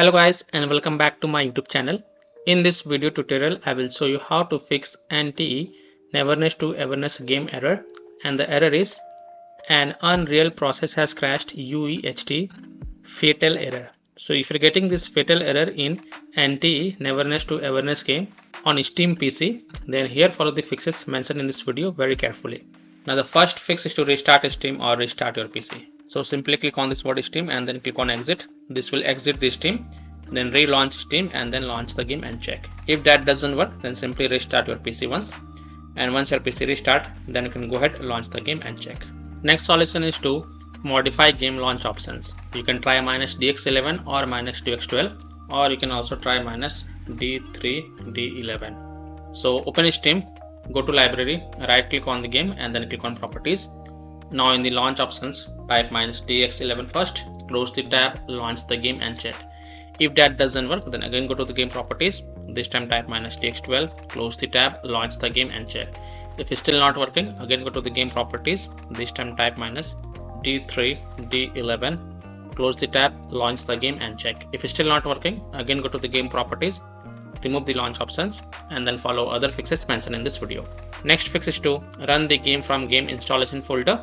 Hello guys and welcome back to my YouTube channel. In this video tutorial I will show you how to fix NTE Neverness to Everness game error, and the error is an unreal process has crashed UEHT fatal error. So if you're getting this fatal error in NTE Neverness to Everness game on Steam PC, then here follow the fixes mentioned in this video very carefully. Now the first fix is to restart Steam or restart your PC. So simply click on this word Steam and then click on exit. This will exit the Steam, then relaunch Steam and then launch the game and check. If that doesn't work, then simply restart your PC once, and once your PC restart, then you can go ahead, launch the game and check. Next solution is to modify game launch options. You can try -DX11 or -DX12, or you can also try -D3 D11. So open Steam, go to library, right click on the game and then click on properties. Now in the launch options, type -DX11 first, close the tab, launch the game and check. If that doesn't work, then again go to the game properties, this time type -DX12, close the tab, launch the game and check. If it's still not working, again go to the game properties, this time type -D3 D11, close the tab, launch the game and check. If it's still not working, again go to the game properties, remove the launch options and then follow other fixes mentioned in this video. Next fix is to run the game from game installation folder,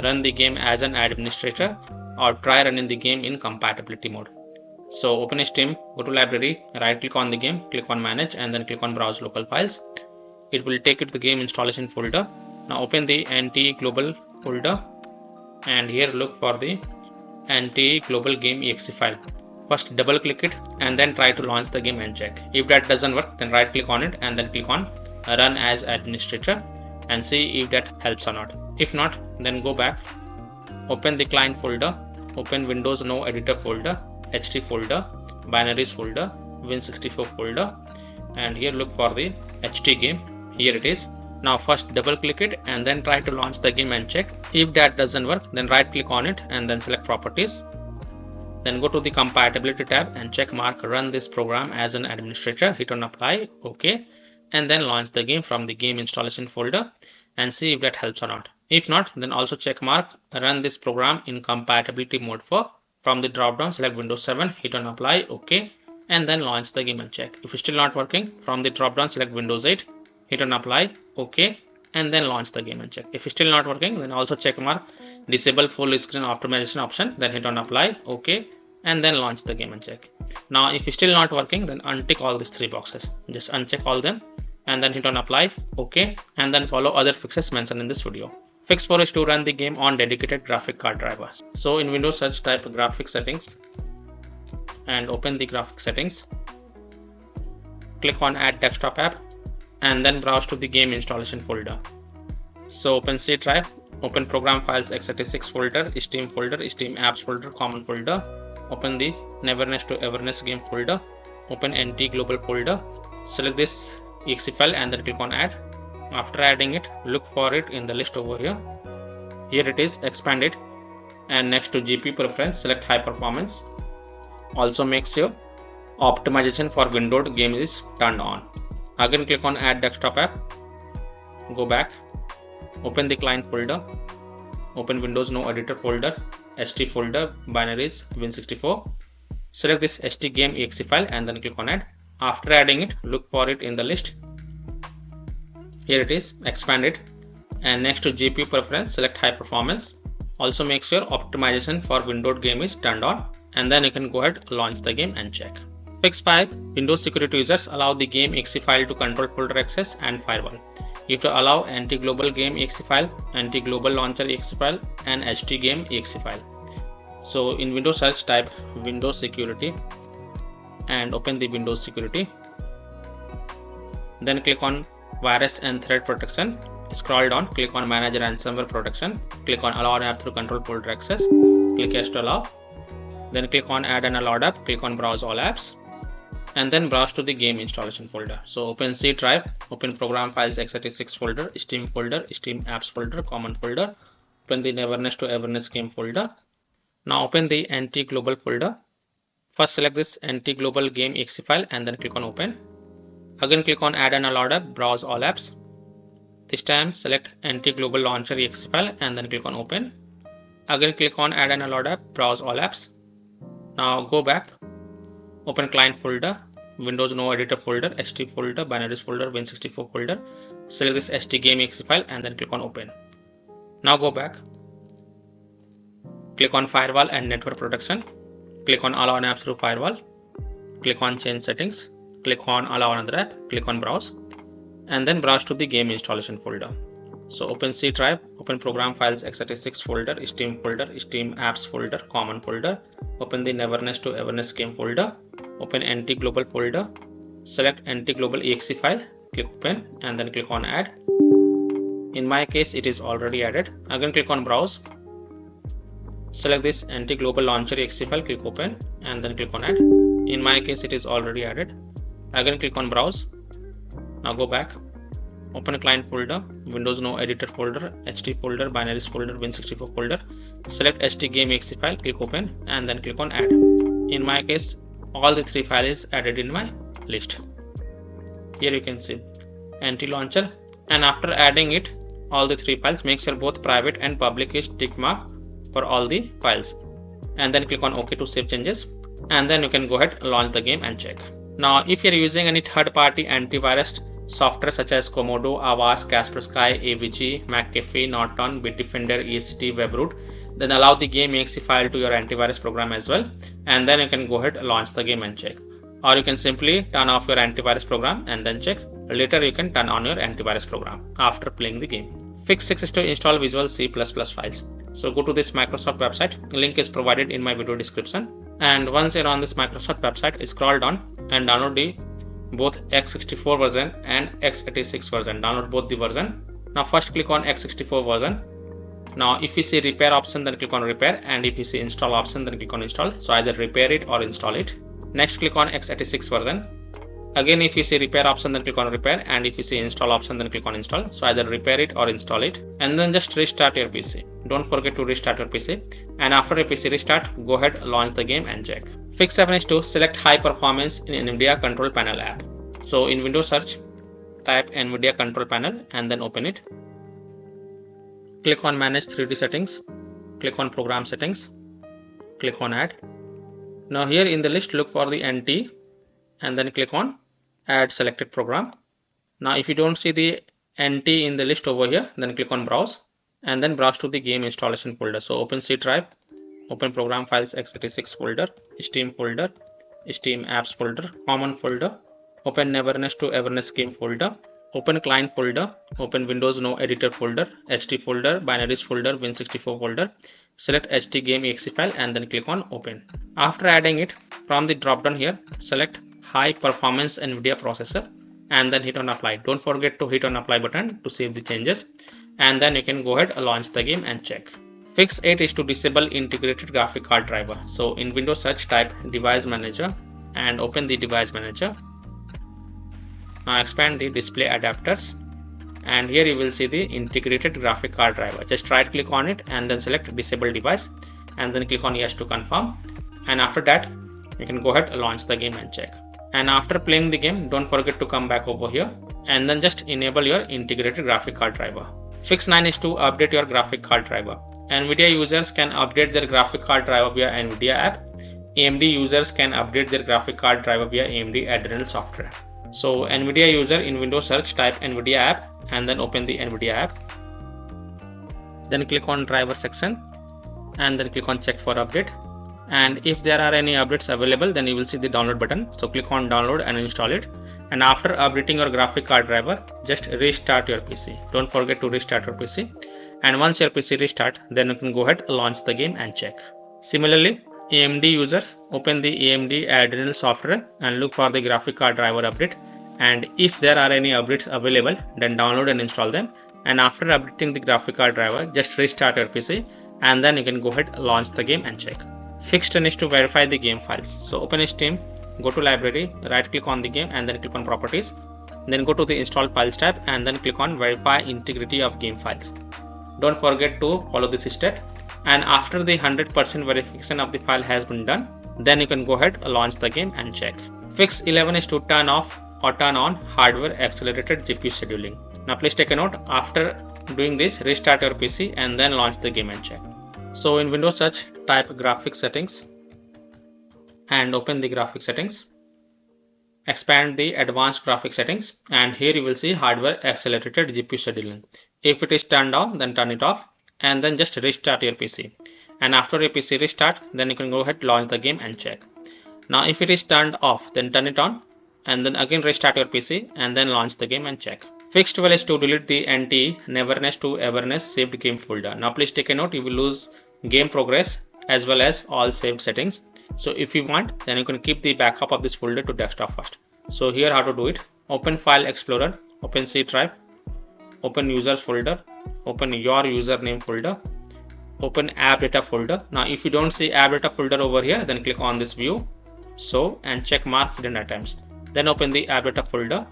run the game as an administrator, or try running the game in compatibility mode. So open Steam, go to library, right click on the game, click on manage and then click on browse local files. It will take you to the game installation folder. Now open the NTE global folder and here look for the NTE global game exe file. First double click it and then try to launch the game and check. If that doesn't work, then right click on it and then click on run as administrator and see if that helps or not. If not, then go back, open the client folder, open Windows No Editor folder, HT folder, binaries folder, Win64 folder, and here look for the HT game. Here it is. Now first double click it and then try to launch the game and check. If that doesn't work, then right click on it and then select properties. Then go to the compatibility tab and check mark run this program as an administrator, hit on apply, OK, and then launch the game from the game installation folder and see if that helps or not. If not, then also check mark run this program in compatibility mode for. From the drop down select Windows 7, hit on apply, OK, and then launch the game and check. If it's still not working, from the drop down select Windows 8, hit on apply, OK, and then launch the game and check. If it's still not working, then also check mark disable full screen optimization option, then hit on apply, OK, and then launch the game and check. Now if it's still not working, then untick all these three boxes. Just uncheck all them and then hit on apply, OK, and then follow other fixes mentioned in this video. Fix 4 is to run the game on dedicated graphic card drivers. So in Windows search type graphic settings and open the graphic settings. Click on add desktop app and then browse to the game installation folder. So open C drive, open program files x86 folder, Steam folder, Steam apps folder, common folder. Open the Neverness to Everness game folder, open NT global folder, select this exe file and then click on add. After adding it, look for it in the list over here. Here it is, expand it, and next to GPU preference select high performance. Also make sure optimization for windowed game is turned on. Again click on add desktop app, go back, open the client folder, open Windows No Editor folder, HT folder, binaries, Win64, select this HT game exe file and then click on add. After adding it, look for it in the list. Here it is, expand it, and next to GPU preference select high performance. Also make sure optimization for windowed game is turned on, and then you can go ahead, launch the game and check. Fix 5, Windows security users allow the game exe file to control folder access and firewall. You have to allow anti-global game exe file, anti-global launcher exe file, and HT game exe file. So in Windows search type Windows security and open the Windows security. Then click on virus and threat protection. Scroll down, click on manage ransomware protection. Click on allow app through control folder access. Click yes to allow. Then click on add an allowed app. Click on browse all apps. And then browse to the game installation folder. So open C drive, open program files x86 folder, Steam folder, Steam apps folder, common folder. Open the Neverness to Everness game folder. Now open the NT global folder. First select this NT global game exe file and then click on open. Again click on add an allowed app, browse all apps. This time select NT global launcher exe file and then click on open. Again click on add an allowed app, browse all apps. Now go back, Open client folder, Windows no editor folder, st folder, binaries folder, win64 folder. Select this st game exe file and then click on open. Now go back, click on firewall and network protection, click on allow an app through firewall, click on change settings, click on allow another app, click on browse, and then browse to the game installation folder. So open C drive, open program files x86 folder, Steam folder, Steam apps folder, common folder, open the Neverness to Everness game folder, open NT global folder, select NT global exe file, click open and then click on add. In my case it is already added. Again click on browse, select this NT global launcher exe file, click open and then click on add. In my case it is already added. Again click on browse. Now go back, open a client folder, Windows no editor folder, ht folder, binaries folder, win64 folder, select st game exe file, click open and then click on add. In my case all the three files is added in my list. Here you can see NT launcher, and after adding it all the three files, make sure both private and public is tick mark for all the files, and then click on OK to save changes, and then you can go ahead, launch the game and check. Now if you are using any third-party antivirus software such as Komodo, Avast, Kaspersky, AVG, McAfee, Norton, Bitdefender, ECT, Webroot, then allow the game exe file to your antivirus program as well, and then you can go ahead, launch the game and check. Or you can simply turn off your antivirus program and then check. Later you can turn on your antivirus program after playing the game. Fix 6 is to install Visual C++ files. So go to this Microsoft website, link is provided in my video description, and once you're on this Microsoft website, scroll down and download the both x64 version and x86 version. Download both the version. Now first click on x64 version. Now if you see repair option, then click on repair, and if you see install option, then click on install. So either repair it or install it. Next click on x86 version. Again if you see repair option, then click on repair, and if you see install option, then click on install. So either repair it or install it, and then just restart your PC. Don't forget to restart your PC, and after your PC restart, go ahead, launch the game and check. Fix 7 is to select high performance in NVIDIA control panel app. So in Windows search, type NVIDIA control panel and then open it. Click on manage 3D settings, click on program settings, click on add. Now here in the list, look for the NT and then click on add selected program. Now if you don't see the NT in the list over here, then click on browse and then browse to the game installation folder. So open C drive, open program files x86 folder, Steam folder, Steam apps folder, common folder, open Neverness to Everness game folder, open client folder, open Windows no editor folder, ht folder, binaries folder, win64 folder, select ht game exe file and then click on open. After adding it, from the drop down here, select high performance NVIDIA processor and then hit on apply. Don't forget to hit on apply button to save the changes, and then you can go ahead, launch the game and check. Fix 8 is to disable integrated graphic card driver. So in Windows search, type device manager and open the device manager. Now expand the display adapters, and here you will see the integrated graphic card driver. Just right click on it and then select disable device and then click on yes to confirm, and after that you can go ahead, launch the game and check. And after playing the game, don't forget to come back over here and then just enable your integrated graphic card driver. Fix 9 is to update your graphic card driver. NVIDIA users can update their graphic card driver via NVIDIA app. AMD users can update their graphic card driver via AMD Adrenal software. So NVIDIA user, in Windows search, type NVIDIA app and then open the NVIDIA app. Then click on driver section and then click on check for update. And if there are any updates available, then you will see the download button. So click on download and install it. And after updating your graphic card driver, just restart your PC. Don't forget to restart your PC. And once your PC restart, then you can go ahead, launch the game and check. Similarly, AMD users, open the AMD Adrenal software and look for the graphic card driver update. And if there are any updates available, then download and install them. And after updating the graphic card driver, just restart your PC and then you can go ahead, launch the game and check. Fix 10 is to verify the game files. So open Steam, go to library, right click on the game and then click on properties. Then go to the install files tab and then click on verify integrity of game files. Don't forget to follow this step. And after the 100% verification of the file has been done, then you can go ahead, launch the game and check. Fix 11 is to turn off or turn on hardware accelerated GPU scheduling. Now please take a note, after doing this, restart your PC and then launch the game and check. So in Windows search, type graphics settings and open the graphic settings. Expand the advanced graphic settings, and here you will see hardware accelerated GPU scheduling. If it is turned on, then turn it off, and then just restart your PC. And after your PC restart, then you can go ahead, launch the game and check. Now if it is turned off, then turn it on, and then again restart your PC and then launch the game and check. Fixed well is to delete the NTE Neverness to Everness saved game folder. Now please take a note, you will lose game progress as well as all saved settings. So if you want, then you can keep the backup of this folder to desktop first. So here how to do it: open File Explorer, open C drive, open Users folder, open your username folder, open App Data folder. Now if you don't see App Data folder over here, then click on this view, so, and check mark hidden items. Then open the App Data folder,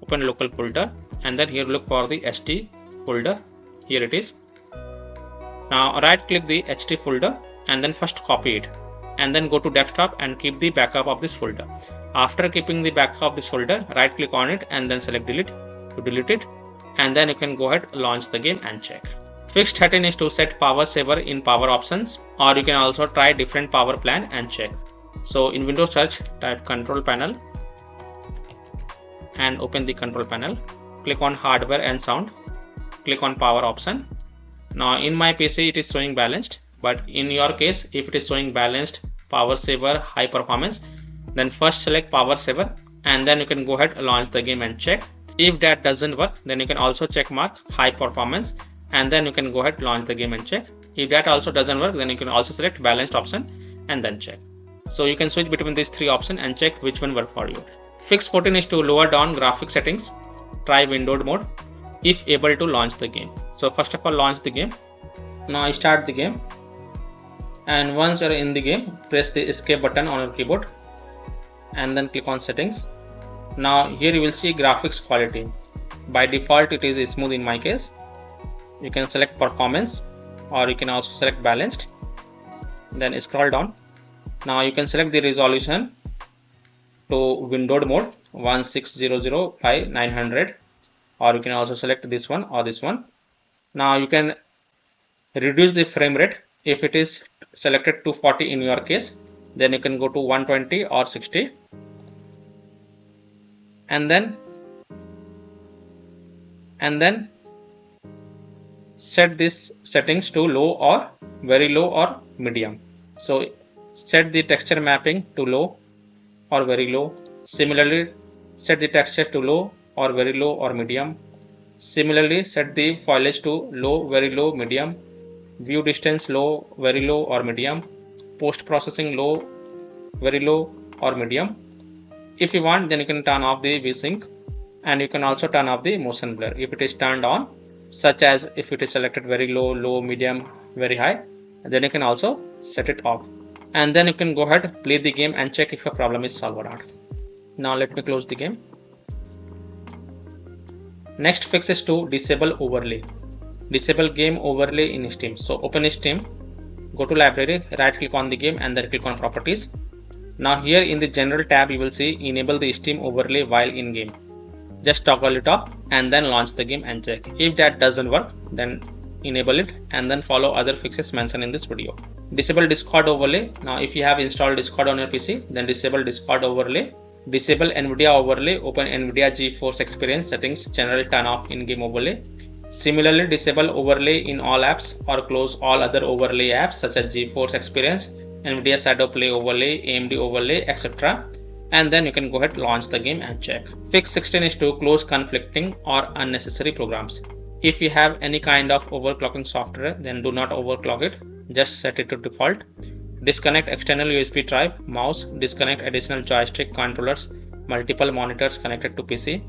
open local folder, and then here look for the HT folder. Here it is. Now right click the HT folder and then first copy it, and then go to desktop and keep the backup of this folder. After keeping the backup of this folder, right click on it and then select delete to delete it, and then you can go ahead, launch the game and check. Fixed setting is to set power saver in power options, or you can also try different power plan and check. So in Windows search, type control panel and open the control panel. Click on hardware and sound. Click on power option. Now in my PC it is showing balanced, but in your case if it is showing balanced, power saver, high performance, then first select power saver and then you can go ahead, launch the game and check. If that doesn't work, then you can also check mark high performance and then you can go ahead, launch the game and check. If that also doesn't work, then you can also select balanced option and then check. So you can switch between these three options and check which one work for you. Fix 14 is to lower down graphic settings. Try windowed mode if able to launch the game. So first of all, launch the game. Now start the game, and once you are in the game, press the escape button on your keyboard and then click on settings. Now here you will see graphics quality. By default it is smooth in my case. You can select performance, or you can also select balanced, then scroll down. Now you can select the resolution to windowed mode 1600 by 900, or you can also select this one or this one. Now you can reduce the frame rate. If it is selected 240 in your case, then you can go to 120 or 60, and then set this settings to low or very low or medium. So set the texture mapping to low or very low. Similarly, set the texture to low or very low or medium. Similarly, set the foliage to low, very low, medium. View distance low, very low or medium. Post processing low, very low or medium. If you want, then you can turn off the VSync, and you can also turn off the motion blur if it is turned on, such as if it is selected very low, low, medium, very high, then you can also set it off. And then you can go ahead, play the game and check if your problem is solved or not. Now let me close the game. Next fix is to disable overlay. Disable game overlay in Steam. So open Steam, go to library, right click on the game and then click on properties. Now here in the general tab you will see enable the Steam overlay while in game. Just toggle it off and then launch the game and check. If that doesn't work, then enable it and then follow other fixes mentioned in this video. Disable Discord overlay. Now if you have installed Discord on your PC, then disable Discord overlay. Disable NVIDIA overlay. Open NVIDIA GeForce Experience settings, general turn off in-game overlay. Similarly, disable overlay in all apps or close all other overlay apps such as GeForce Experience, NVIDIA Shadow Play overlay, AMD overlay, etc. And then you can go ahead, launch the game and check. Fix 16 is to close conflicting or unnecessary programs. If you have any kind of overclocking software, then do not overclock it. Just set it to default. Disconnect external USB drive, mouse, disconnect additional joystick controllers, multiple monitors connected to PC.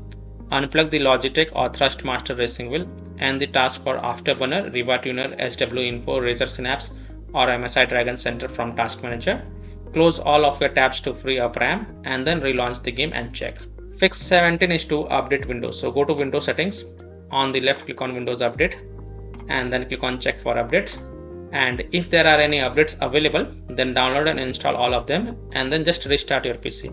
Unplug the Logitech or Thrustmaster racing wheel and the task for Afterburner, Riva Tuner, SW Info, Razer Synapse or MSI Dragon Center from Task Manager. Close all of your tabs to free up RAM and then relaunch the game and check. Fix 17 is to update Windows. So go to Windows settings. On the left, click on Windows Update and then click on check for updates. And if there are any updates available, then download and install all of them and then just restart your PC.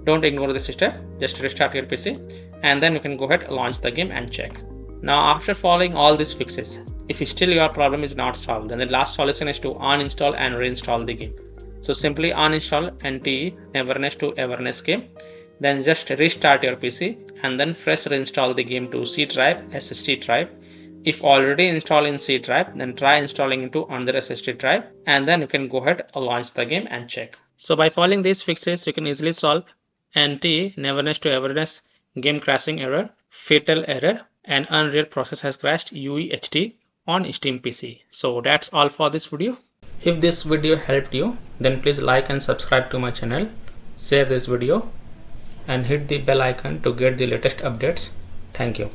Don't ignore this step, just restart your PC and then you can go ahead, launch the game and check. Now after following all these fixes, if still your problem is not solved, then the last solution is to uninstall and reinstall the game. So simply uninstall NTE Neverness to Everness game, then just restart your PC and then fresh reinstall the game to C drive, SSD drive. If already installed in C drive, then try installing into another SSD drive, and then you can go ahead and launch the game and check. So by following these fixes, you can easily solve NTE Neverness to Everness game crashing error, fatal error, and Unreal process has crashed UEHD on Steam PC. So that's all for this video. If this video helped you, then please like and subscribe to my channel, share this video and hit the bell icon to get the latest updates. Thank you.